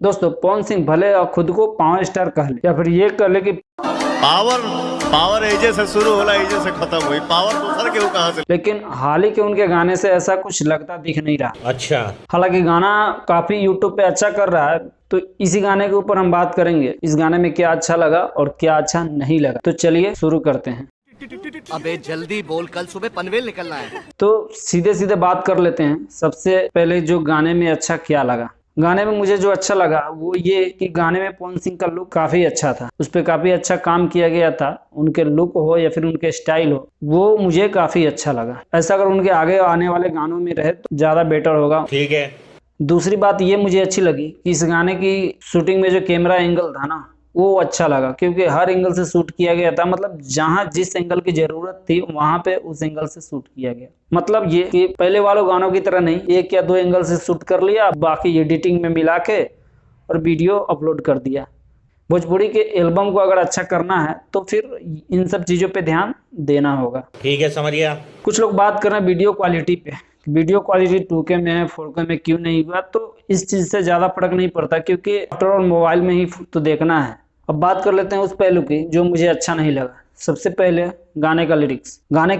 दोस्तों पवन सिंह भले खुद को पावर स्टार कह ले या फिर ये कह ले कि पावर एजे से शुरू होला एजे से खत्म हुई, पावर दूसर के कहां से, लेकिन हाल ही के उनके गाने से ऐसा कुछ लगता दिख नहीं रहा। अच्छा, हालांकि गाना काफी यूट्यूब पे अच्छा कर रहा है, तो इसी गाने के ऊपर हम बात करेंगे। इस गाने में क्या अच्छा लगा और क्या अच्छा नहीं लगा, तो चलिए शुरू करते हैं। अबे जल्दी बोल, कल सुबह पनवेल निकलना है। तो सीधे सीधे बात कर लेते हैं। सबसे पहले जो गाने में अच्छा क्या लगा, गाने में मुझे जो अच्छा लगा वो ये कि गाने में पवन सिंह का लुक काफी अच्छा था, उस पर काफी अच्छा काम किया गया था। उनके लुक हो या फिर उनके स्टाइल हो, वो मुझे काफी अच्छा लगा। ऐसा अगर उनके आगे आने वाले गानों में रहे तो ज्यादा बेटर होगा। ठीक है। दूसरी बात ये मुझे अच्छी लगी कि इस गाने की शूटिंग में जो कैमरा एंगल था ना, वो अच्छा लगा, क्योंकि हर एंगल से शूट किया गया था। मतलब जहां जिस एंगल की जरूरत थी वहां पे उस एंगल से शूट किया गया। मतलब ये कि पहले वालों गानों की तरह नहीं, एक या दो एंगल से शूट कर लिया, बाकी एडिटिंग में मिला के और वीडियो अपलोड कर दिया। भोजपुरी के एल्बम को अगर अच्छा करना है तो फिर इन सब चीजों पे ध्यान देना होगा। ठीक है, समझ गया। कुछ लोग बात कर रहे हैं वीडियो क्वालिटी पे, वीडियो क्वालिटी 2K में है, 4K में क्यों नहीं हुआ। तो इस चीज से ज्यादा फर्क नहीं पड़ता, क्योंकि आफ्टर ऑल मोबाइल में ही तो देखना है। अब बात कर लेते हैं उस पहलू की जो मुझे अच्छा नहीं लगा। सबसे पहले गाने का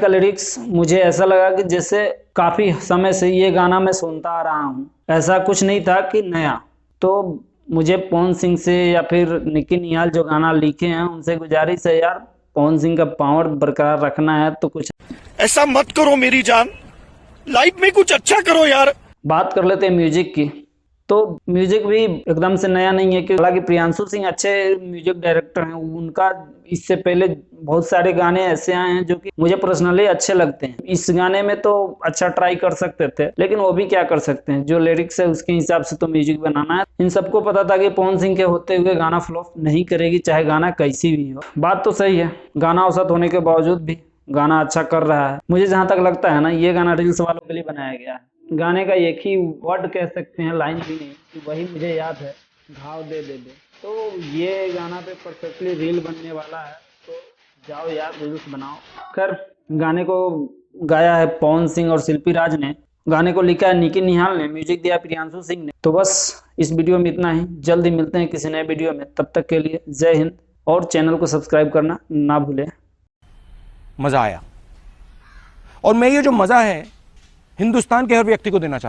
लिरिक्स मुझे ऐसा लगा कि जैसे काफी समय से ये गाना मैं सुनता आ रहा हूँ, ऐसा कुछ नहीं था कि नया। तो मुझे पवन सिंह से या फिर निकी निहाल जो गाना लिखे हैं उनसे गुजारिश है, यार पवन सिंह का पावर बरकरार रखना है तो कुछ ऐसा मत करो मेरी जान, लाइफ में कुछ अच्छा करो यार। बात कर लेते हैं म्यूजिक की। तो म्यूजिक भी एकदम से नया नहीं है, क्योंकि हालांकि प्रियांशु सिंह अच्छे म्यूजिक डायरेक्टर हैं। उनका इससे पहले बहुत सारे गाने ऐसे आए हैं जो कि मुझे पर्सनली अच्छे लगते हैं। इस गाने में तो अच्छा ट्राई कर सकते थे, लेकिन वो भी क्या कर सकते हैं, जो लिरिक्स है उसके हिसाब से तो म्यूजिक बनाना है। इन सबको पता था कि पवन सिंह के होते हुए गाना फ्लॉप नहीं करेगी, चाहे गाना कैसी भी हो। बात तो सही है, गाना औसत होने के बावजूद भी गाना अच्छा कर रहा है। मुझे जहां तक लगता है ना, ये गाना रील्स वालों के लिए बनाया गया है। गाने का एक ही वर्ड कह सकते हैं, लाइन भी नहीं, कि वही मुझे याद है, घाव दे दे दे। तो ये गाना पे परफेक्टली रील बनने वाला है, तो जाओ यार रील्स बनाओ। खैर, गाने को गाया है पवन सिंह और शिल्पी राज ने, गाने को लिखा है निकी निहाल ने, म्यूजिक दिया प्रियांशु सिंह ने। तो बस इस वीडियो में इतना ही, जल्द ही मिलते हैं किसी नए वीडियो में। तब तक के लिए जय हिंद, और चैनल को सब्सक्राइब करना ना भूलें। मजा आया, और मैं ये जो मजा है हिंदुस्तान के हर व्यक्ति को देना चाहता हूं।